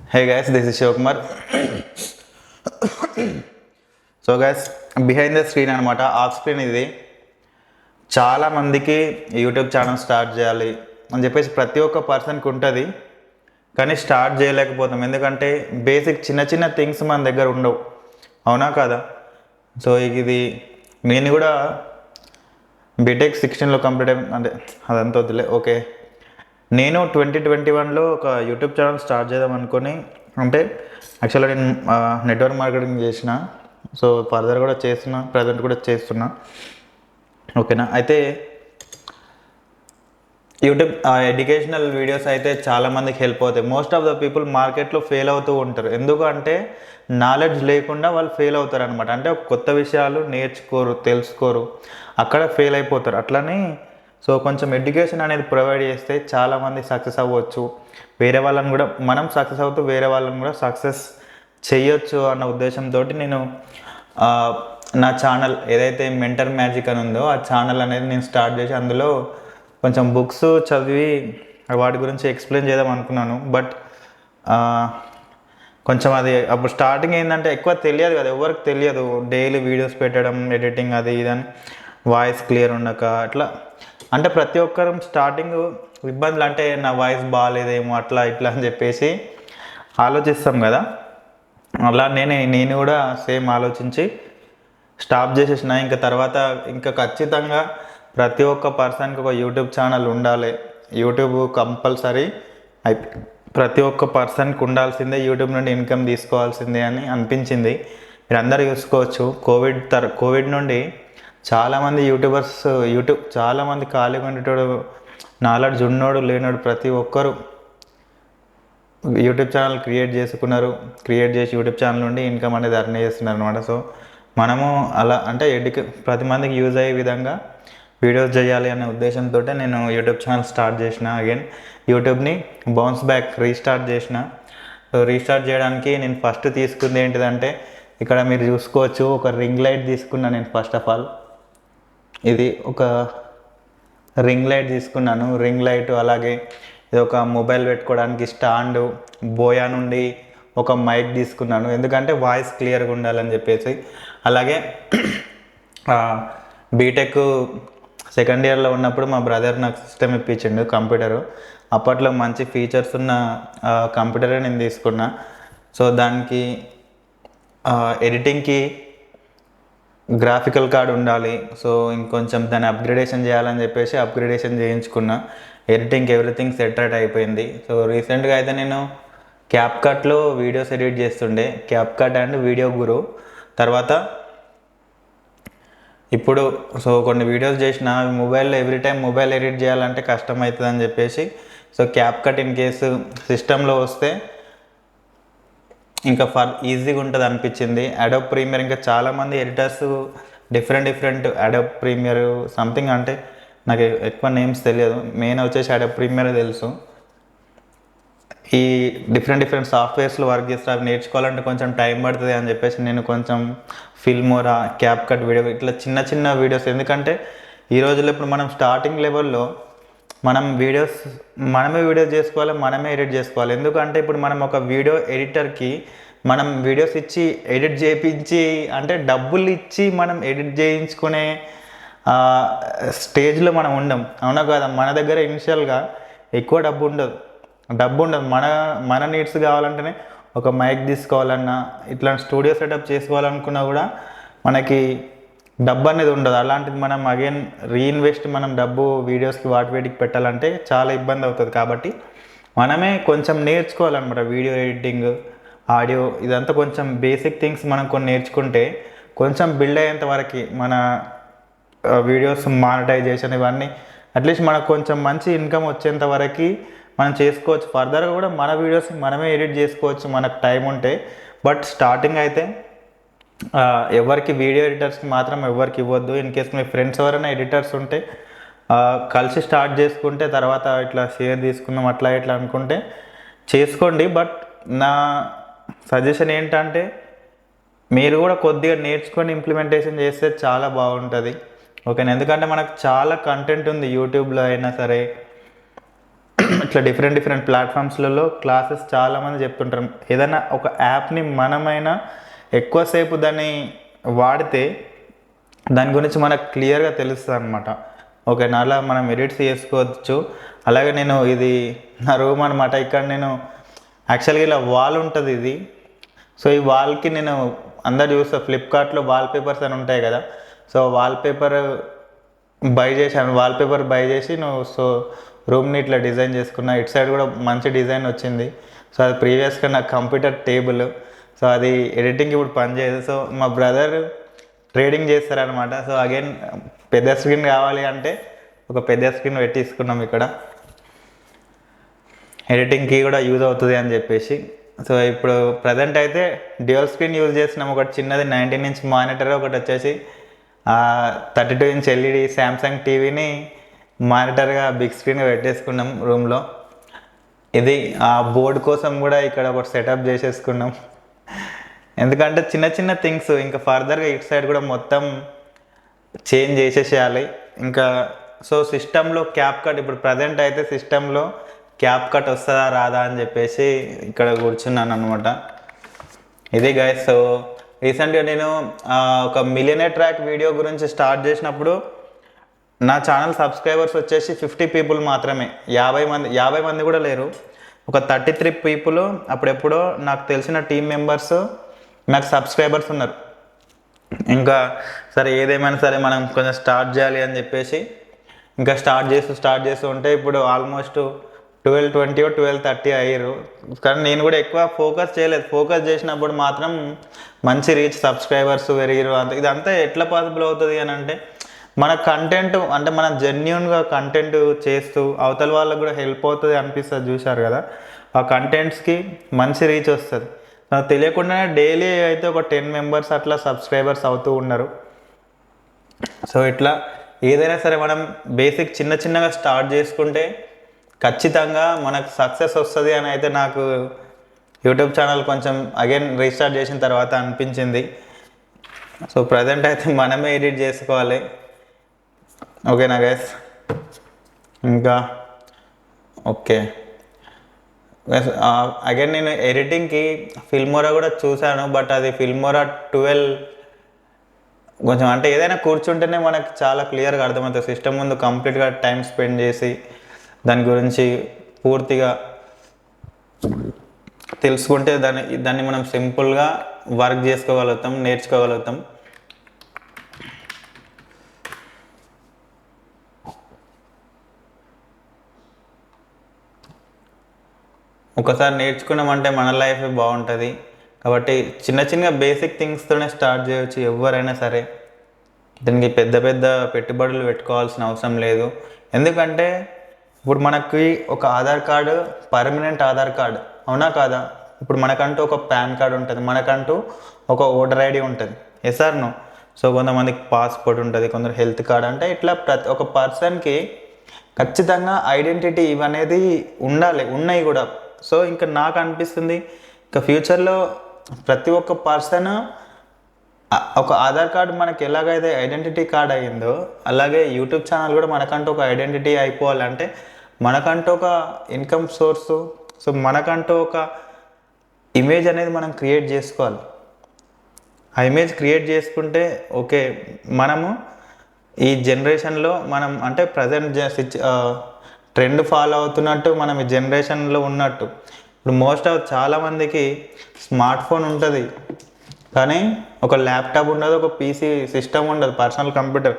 Hey guys, this is Shivakumar. So guys behind the screen అనమాట, off screen ఇది. చాలామందికి YouTube channel start చేయాలి అని చెప్పేసి ప్రతి ఒక్క పర్సన్కి ఉంటుంది, కానీ స్టార్ట్ చేయలేకపోతాం. ఎందుకంటే బేసిక్ చిన్న చిన్న థింగ్స్ మన దగ్గర ఉండవు, అవునా కాదా? సో ఇది నేను కూడా బీటెక్ 16లో కంప్లీట్ అయి, అంటే అదంతా వద్దులే. ఓకే, నేను 2021లో ఒక యూట్యూబ్ ఛానల్ స్టార్ట్ చేద్దాం అనుకొని, అంటే యాక్చువల్గా నేను నెట్వర్క్ మార్కెటింగ్ చేసిన, సో ఫర్దర్ కూడా చేస్తున్నా, ప్రజెంట్ కూడా చేస్తున్నా, ఓకేనా. అయితే యూట్యూబ్ ఎడ్యుకేషనల్ వీడియోస్ అయితే చాలామందికి హెల్ప్ అవుతాయి. మోస్ట్ ఆఫ్ ద పీపుల్ మార్కెట్లో ఫెయిల్ అవుతూ ఉంటారు. ఎందుకంటే నాలెడ్జ్ లేకుండా వాళ్ళు ఫెయిల్ అవుతారు అనమాట. అంటే కొత్త విషయాలు నేర్చుకోరు, తెలుసుకోరు, అక్కడ ఫెయిల్ అయిపోతారు. అట్లని సో కొంచెం ఎడ్యుకేషన్ అనేది ప్రొవైడ్ చేస్తే చాలామంది సక్సెస్ అవ్వచ్చు. వేరే వాళ్ళని కూడా మనం సక్సెస్ అవుతూ వేరే వాళ్ళని కూడా సక్సెస్ చేయొచ్చు అన్న ఉద్దేశంతో నేను నా ఛానల్ ఏదైతే మెంటర్ మ్యాజిక్ అని ఉందో ఆ ఛానల్ అనేది నేను స్టార్ట్ చేసి అందులో కొంచెం బుక్స్ చదివి వాటి గురించి ఎక్స్ప్లెయిన్ చేద్దాం అనుకున్నాను. బట్ కొంచెం అది అప్పుడు స్టార్టింగ్ ఏంటంటే ఎక్కువ తెలియదు కదా, ఎవరికి తెలియదు. డైలీ వీడియోస్ పెట్టడం, ఎడిటింగ్, అది ఇదని, వాయిస్ క్లియర్ ఉండక అట్లా. అంటే ప్రతి ఒక్కరు స్టార్టింగ్ ఇబ్బందులు, అంటే నా వాయిస్ బాగాలేదేమో అట్లా ఇట్లా అని చెప్పేసి ఆలోచిస్తాం కదా. అలా నేను కూడా సేమ్ ఆలోచించి స్టాప్ చేసేసిన. ఇంకా తర్వాత ఇంకా ఖచ్చితంగా ప్రతి ఒక్క పర్సన్కి ఒక యూట్యూబ్ ఛానల్ ఉండాలి. యూట్యూబ్ కంపల్సరీ ప్రతి ఒక్క పర్సన్కి ఉండాల్సిందే, యూట్యూబ్ నుండి ఇన్కమ్ తీసుకోవాల్సిందే అని అనిపించింది. మీరు అందరూ చూసుకోవచ్చు, కోవిడ్ నుండి చాలామంది యూట్యూబర్స్, చాలామంది ఖాళీగా ఉండేటోడు, నాలెడ్జ్ ఉన్నోడు లేనోడు ప్రతి ఒక్కరు యూట్యూబ్ ఛానల్ క్రియేట్ చేసుకున్నారు. క్రియేట్ చేసి యూట్యూబ్ ఛానల్ నుండి ఇన్కమ్ అనేది అర్న్ చేస్తున్నారు అనమాట. సో మనము అలా అంటే ప్రతి మందికి యూజ్ అయ్యే విధంగా వీడియోస్ చేయాలి అనే ఉద్దేశంతో నేను యూట్యూబ్ ఛానల్ స్టార్ట్ చేసిన. అగైన్ యూట్యూబ్ని బౌన్స్ బ్యాక్ రీస్టార్ట్ చేసిన. రీస్టార్ట్ చేయడానికి నేను ఫస్ట్ తీసుకుంది ఏంటిదంటే, ఇక్కడ మీరు చూసుకోవచ్చు, ఒక రింగ్ లైట్ తీసుకున్నాను నేను. ఫస్ట్ ఆఫ్ ఆల్ ఇది ఒక రింగ్ లైట్ తీసుకున్నాను. రింగ్ లైట్, అలాగే ఇది ఒక మొబైల్ పెట్టుకోవడానికి స్టాండు, బోయా నుండి ఒక మైక్ తీసుకున్నాను, ఎందుకంటే వాయిస్ క్లియర్గా ఉండాలని చెప్పేసి. అలాగే బీటెక్ సెకండ్ ఇయర్లో ఉన్నప్పుడు మా బ్రదర్ నాకు సిస్టమ్ ఇప్పించిండు, కంప్యూటరు. అప్పట్లో మంచి ఫీచర్స్ ఉన్న కంప్యూటరే నేను తీసుకున్నా. సో దానికి ఎడిటింగ్కి గ్రాఫికల్ కార్డ్ ఉండాలి. సో ఇంకొంచెం దాన్ని అప్గ్రేడేషన్ చేయాలని చెప్పేసి అప్గ్రేడేషన్ చేయించుకున్నా. ఎడిటింగ్కి ఎవ్రీథింగ్ సెట్ అయిపోయింది. సో రీసెంట్గా అయితే నేను క్యాప్కట్లో వీడియోస్ ఎడిట్ చేస్తుండే, క్యాప్కట్ అండ్ వీడియో గురు. తర్వాత ఇప్పుడు సో కొన్ని వీడియోస్ చేసిన మొబైల్లో, ఎవ్రీ టైం మొబైల్ ఎడిట్ చేయాలంటే కష్టం అవుతుందని చెప్పేసి సో క్యాప్కట్ ఇన్ కేసు సిస్టంలో వస్తే ఇంకా ఈజీగా ఉంటుంది అనిపించింది. అడోబ్ ప్రీమియర్, ఇంకా చాలామంది editors different Adobe Premiere something, అంటే నాకు ఎక్కువ నేమ్స్ తెలియదు, మెయిన్ వచ్చేసి అడోబ్ ప్రీమియర్ తెలుసు. ఈ డిఫరెంట్ సాఫ్ట్వేర్స్లో వర్క్ చేస్తే అవి నేర్చుకోవాలంటే కొంచెం టైం పడుతుంది అని చెప్పేసి నేను కొంచెం ఫిల్మోరా, క్యాప్కట్ వీడియో, ఇట్లా చిన్న వీడియోస్. ఎందుకంటే ఈ రోజుల్లో ఇప్పుడు మనం స్టార్టింగ్ లెవెల్లో మనమే వీడియోస్ చేసుకోవాలి, మనమే ఎడిట్ చేసుకోవాలి. ఎందుకంటే ఇప్పుడు మనం ఒక వీడియో ఎడిటర్కి మనం వీడియోస్ ఇచ్చి ఎడిట్ చేయించి, అంటే డబ్బులు ఇచ్చి మనం ఎడిట్ చేయించుకునే స్టేజ్లో మనం ఉండం, అవునా కదా? మన దగ్గర ఇనిషియల్గా ఎక్కువ డబ్బు ఉండదు. మన నీడ్స్ కావాలంటేనే ఒక మైక్ తీసుకోవాలన్నా, ఇట్లాంటి స్టూడియో సెటప్ చేసుకోవాలనుకున్నా కూడా మనకి డబ్బు అనేది ఉండదు. అలాంటిది మనం అగైన్ రీఇన్వెస్ట్, మనం డబ్బు వీడియోస్కి వీటికి పెట్టాలంటే చాలా ఇబ్బంది అవుతుంది. కాబట్టి మనమే కొంచెం నేర్చుకోవాలన్నమాట. వీడియో ఎడిటింగ్, ఆడియో, ఇదంతా కొంచెం బేసిక్ థింగ్స్ మనం కొన్ని నేర్చుకుంటే కొంచెం బిల్డ్ అయ్యేంత వరకు మన వీడియోస్ మానిటైజేషన్ ఇవన్నీ అట్లీస్ట్ మనకు కొంచెం మంచి ఇన్కమ్ వచ్చేంత వరకు మనం చేసుకోవచ్చు. ఫర్దర్గా కూడా మన వీడియోస్ని మనమే ఎడిట్ చేసుకోవచ్చు మనకు టైం ఉంటే. బట్ స్టార్టింగ్ అయితే ఎవరికి వీడియో ఎడిటర్స్కి మాత్రం ఎవరికి ఇవ్వద్దు. ఇన్ కేస్ మీ ఫ్రెండ్స్ ఎవరైనా ఎడిటర్స్ ఉంటే కలిసి స్టార్ట్ చేసుకుంటే, తర్వాత ఇట్లా షేర్ తీసుకుందాం అట్లా ఇట్లా అనుకుంటే చేసుకోండి. బట్ నా సజెషన్ ఏంటంటే మీరు కూడా కొద్దిగా నేర్చుకొని ఇంప్లిమెంటేషన్ చేస్తే చాలా బాగుంటుంది, ఓకేనా? ఎందుకంటే మనకు చాలా కంటెంట్ ఉంది యూట్యూబ్లో అయినా సరే, ఇట్లా డిఫరెంట్ ప్లాట్ఫామ్స్లలో క్లాసెస్ చాలామంది చెప్తుంటారు. ఏదైనా ఒక యాప్ని మనమైనా ఎక్కువసేపు దాన్ని వాడితే దాని గురించి మనకు క్లియర్గా తెలుస్తుంది అనమాట. ఓకే, అలా మనం ఎడిట్స్ చేసుకోవచ్చు. అలాగే నేను ఇది నా రూమ్ అనమాట. ఇక్కడ నేను యాక్చువల్గా ఇలా వాల్ ఉంటుంది ఇది. సో ఈ వాల్కి నేను అందరు చూస్తా, ఫ్లిప్కార్ట్లో వాల్పేపర్స్ అని ఉంటాయి కదా. సో వాల్పేపర్ బై చేసి సో రూమ్ని ఇట్లా డిజైన్ చేసుకున్నా. ఇటు సైడ్ కూడా మంచి డిజైన్ వచ్చింది. సో అది ప్రీవియస్గా నాకు కంప్యూటర్ టేబుల్. సో అది ఎడిటింగ్ ఇప్పుడు పనిచేయదు. సో మా బ్రదర్ ట్రేడింగ్ చేస్తారనమాట. సో అగైన్ పెద్ద స్క్రీన్ కావాలి అంటే ఒక పెద్ద స్క్రీన్ పెట్టించుకున్నాం ఇక్కడ, ఎడిటింగ్కి కూడా యూజ్ అవుతుంది అని చెప్పేసి. సో ఇప్పుడు ప్రజెంట్ అయితే డ్యూయల్ స్క్రీన్ యూజ్ చేస్తున్నాం. ఒకటి చిన్నది 19 ఇంచ్ మానిటర్, ఒకటి వచ్చేసి 32 ఇంచ్ ఎల్ఈడి శాంసంగ్ టీవీని మానిటర్గా బిగ్ స్క్రీన్గా పెట్టేసుకున్నాం రూమ్లో. ఇది ఆ బోర్డు కోసం కూడా ఇక్కడ ఒకటి సెటప్ చేసేసుకున్నాం. ఎందుకంటే చిన్న థింగ్స్ ఇంకా ఫర్దర్గా ఇటు సైడ్ కూడా మొత్తం చేంజ్ చేసేసేయాలి ఇంకా. సో సిస్టంలో క్యాప్ కట్, ఇప్పుడు ప్రజెంట్ అయితే సిస్టంలో క్యాప్ కట్ వస్తుందా రాదా అని చెప్పేసి ఇక్కడ కూర్చున్నాను అనమాట. ఇది గైస్. సో రీసెంట్గా నేను ఒక మిలియనర్ ట్రాక్ వీడియో గురించి స్టార్ట్ చేసినప్పుడు నా ఛానల్ సబ్స్క్రైబర్స్ వచ్చేసి 50 పీపుల్ మాత్రమే, 50 మంది కూడా లేరు. ఒక 33 పీపుల్ అప్పుడెప్పుడో నాకు తెలిసిన టీం మెంబర్స్ నాకు సబ్స్క్రైబర్స్ ఉన్నారు. ఇంకా సరే ఏదేమైనా సరే మనం కొంచెం స్టార్ట్ చేయాలి అని చెప్పేసి ఇంకా స్టార్ట్ చేస్తూ ఉంటే ఇప్పుడు ఆల్మోస్ట్ 1220 or 1230 అయ్యారు. కానీ నేను కూడా ఎక్కువ ఫోకస్ చేయలేదు. ఫోకస్ చేసినప్పుడు మాత్రం మంచి రీచ్, సబ్స్క్రైబర్స్ పెరిగారు. అంత ఇదంతా ఎట్లా పాసిబుల్ అవుతుంది అని అంటే మన కంటెంట్, అంటే మనం జెన్యున్గా కంటెంట్ చేస్తూ అవతల వాళ్ళకు కూడా హెల్ప్ అవుతుంది అనిపిస్తుంది. చూశారు కదా, ఆ కంటెంట్స్కి మంచి రీచ్ వస్తుంది. నాకు తెలియకుండానే డైలీ అయితే ఒక 10 మెంబర్స్ అట్లా సబ్స్క్రైబర్స్ అవుతూ ఉన్నారు. సో ఇట్లా ఏదైనా సరే మనం బేసిక్ చిన్నగా స్టార్ట్ చేసుకుంటే ఖచ్చితంగా మనకు సక్సెస్ వస్తుంది అని అయితే నాకు యూట్యూబ్ ఛానల్ కొంచెం అగైన్ రీస్టార్ట్ చేసిన తర్వాత అనిపించింది. సో ప్రజెంట్ అయితే మనమే ఎడిట్ చేసుకోవాలి. ఓకేనా గైస్? ఇంకా ఓకే అగైన్ నేను ఎడిటింగ్కి ఫిల్మోరా కూడా చూశాను. బట్ అది ఫిల్మోరా 12 కొంచెం అంటే ఏదైనా కూర్చుంటేనే మనకు చాలా క్లియర్గా అర్థమవుతుంది. సిస్టమ్ ముందు కంప్లీట్గా టైం స్పెండ్ చేసి దాని గురించి పూర్తిగా తెలుసుకుంటే దాన్ని మనం సింపుల్గా వర్క్ చేసుకోగలుగుతాం, నేర్చుకోగలుగుతాం. ఒకసారి నేర్చుకున్నామంటే మన లైఫ్ బాగుంటుంది. కాబట్టి చిన్న బేసిక్ థింగ్స్తోనే స్టార్ట్ చేయవచ్చు ఎవరైనా సరే. దానికి పెద్ద పెట్టుబడులు పెట్టుకోవాల్సిన అవసరం లేదు. ఎందుకంటే ఇప్పుడు మనకి ఒక Aadhaar card permanent Aadhaar card, అవునా కాదా? ఇప్పుడు మనకంటూ ఒక పాన్ కార్డు ఉంటుంది, మనకంటూ ఒక ఓటర్ ఐడి ఉంటుంది. Yes or no? సో కొంతమందికి పాస్పోర్ట్ ఉంటుంది, కొందరు హెల్త్ కార్డ్. అంటే ఇట్లా ఒక పర్సన్కి ఖచ్చితంగా ఐడెంటిటీ ఇవనేది ఉన్నాయి కూడా. సో ఇంకా నాకు అనిపిస్తుంది ఇంకా ఫ్యూచర్లో ప్రతి ఒక్క పర్సన్ ఒక ఆధార్ కార్డు మనకి ఎలాగైతే ఐడెంటిటీ కార్డ్ అయ్యిందో అలాగే యూట్యూబ్ ఛానల్ కూడా మనకంటూ ఒక ఐడెంటిటీ అయిపోవాలంటే మనకంటూ ఒక ఇన్కమ్ సోర్సు, సో మనకంటూ ఒక ఇమేజ్ అనేది మనం క్రియేట్ చేసుకోవాలి. ఆ ఇమేజ్ క్రియేట్ చేసుకుంటే ఓకే మనము ఈ జనరేషన్లో మనం అంటే ప్రజెంట్ ట్రెండ్ ఫాలో అవుతున్నట్టు మనం ఈ జనరేషన్లో ఉన్నట్టు. ఇప్పుడు మోస్ట్ ఆఫ్ చాలామందికి స్మార్ట్ ఫోన్ ఉంటుంది కానీ ఒక ల్యాప్టాప్ ఉండదు, ఒక పీసీ సిస్టమ్ ఉండదు, పర్సనల్ కంప్యూటర్.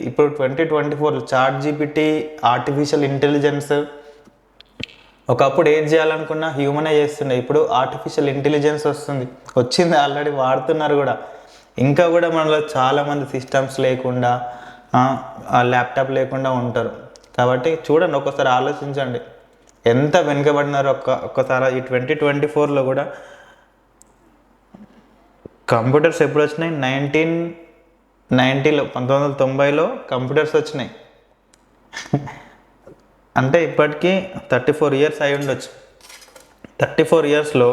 ఇప్పుడు 2024 చాట్ జీపీటీ, ఆర్టిఫిషియల్ ఇంటెలిజెన్స్. ఒకప్పుడు ఏం చేయాలనుకున్నా హ్యూమనే చేస్తుండే, ఇప్పుడు ఆర్టిఫిషియల్ ఇంటెలిజెన్స్ వచ్చింది ఆల్రెడీ, వాడుతున్నారు కూడా. ఇంకా కూడా మనలో చాలామంది సిస్టమ్స్ లేకుండా ల్యాప్టాప్ లేకుండా ఉంటారు. కాబట్టి చూడండి, ఒక్కసారి ఆలోచించండి ఎంత వెనుకబడినారో. ఒక్కసారి ఈ 2024లో కూడా కంప్యూటర్స్ ఎప్పుడు వచ్చినాయి? 1990లో 1990లో కంప్యూటర్స్ వచ్చినాయి. అంటే ఇప్పటికీ 34 years అయి ఉండొచ్చు. 34 yearsలో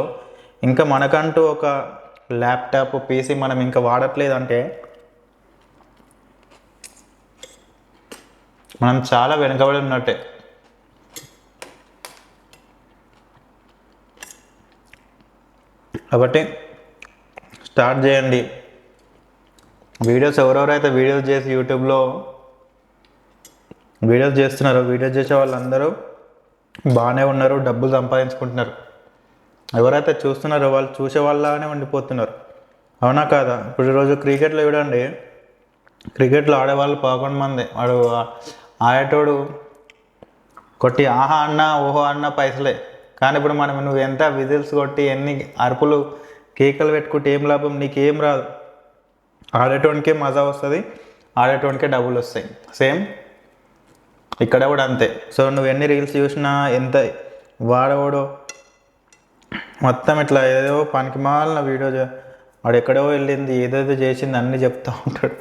ఇంకా మనకంటూ ఒక ల్యాప్టాప్, పీసీ మనం ఇంకా వాడట్లేదు అంటే మనం చాలా వెనుకబడి ఉన్నట్టే. కాబట్టి స్టార్ట్ చేయండి. వీడియోస్ ఎవరెవరైతే వీడియోస్ చేసి యూట్యూబ్లో వీడియోస్ చేస్తున్నారో, వీడియోస్ చేసే వాళ్ళందరూ బాగానే ఉన్నారు, డబ్బులు సంపాదించుకుంటున్నారు. ఎవరైతే చూస్తున్నారో వాళ్ళు చూసే వాళ్ళలాగానే ఉండిపోతున్నారు. అవునా కాదా? ఇప్పుడు ఈరోజు క్రికెట్లో చూడండి, క్రికెట్లో ఆడేవాళ్ళు 11 మంది. వాడు ఆడేటోడు కొట్టి ఆహా అన్న ఓహో అన్న పైసలే. కానీ ఇప్పుడు నువ్వు ఎంత విజిల్స్ కొట్టి ఎన్ని అరుపులు కేకలు పెట్టుకుంటే ఏం లాభం? నీకేం రాదు. ఆడేటోనికే మజా వస్తుంది, ఆడేటోనికే డబ్బులు వస్తాయి. సేమ్ ఇక్కడ కూడా అంతే. సో నువ్వు ఎన్ని రీల్స్ చూసినా, ఎంత వాడవాడో మొత్తం ఇట్లా ఏదో పనికి మాలిన వీడియో వాడు ఎక్కడో వెళ్ళింది, ఏదేదో చేసింది అన్నీ చెప్తూ ఉంటాడు.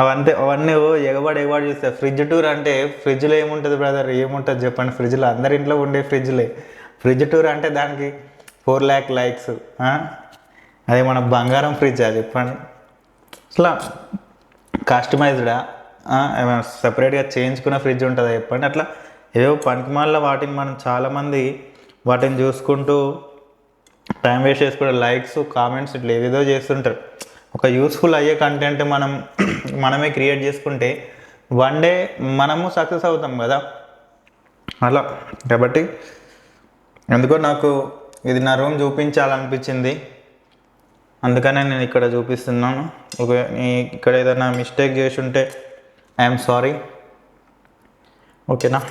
అవన్నీ ఎగబడి చూస్తాయి. ఫ్రిడ్జ్ టూర్ అంటే ఫ్రిడ్జ్లో ఏముంటుంది బ్రదర్? ఏముంటుంది చెప్పండి? ఫ్రిడ్జ్లో అందరి ఇంట్లో ఉండే ఫ్రిడ్జ్ టూర్ అంటే దానికి 4 lakh లైక్స్. అదే మన బంగారం ఫ్రిడ్జా చెప్పండి? అసలు కస్టమైజ్డా? ఏమైనా సపరేట్గా చేయించుకున్న ఫ్రిడ్జ్ ఉంటుందా చెప్పండి? అట్లా ఏవో పనికిమాల వాటిని మనం చాలామంది వాటిని చూసుకుంటూ టైం వేస్ట్ చేసుకుంటే లైక్స్ కామెంట్స్ ఇట్లా ఏదేదో చేస్తుంటారు. ఒక యూస్ఫుల్ అయ్యే కంటెంట్ మనమే క్రియేట్ చేసుకుంటే వన్ డే మనము సక్సెస్ అవుతాం కదా. అలా కాబట్టి ఎందుకో నాకు ఇది నా రూమ్ చూపించాలనిపించింది, అందుకనే నేను ఇక్కడ చూపిస్తున్నాను. ఇక్కడ ఏదైనా మిస్టేక్ చేసి ఉంటే ఐఎమ్ సారీ. ఓకేనా?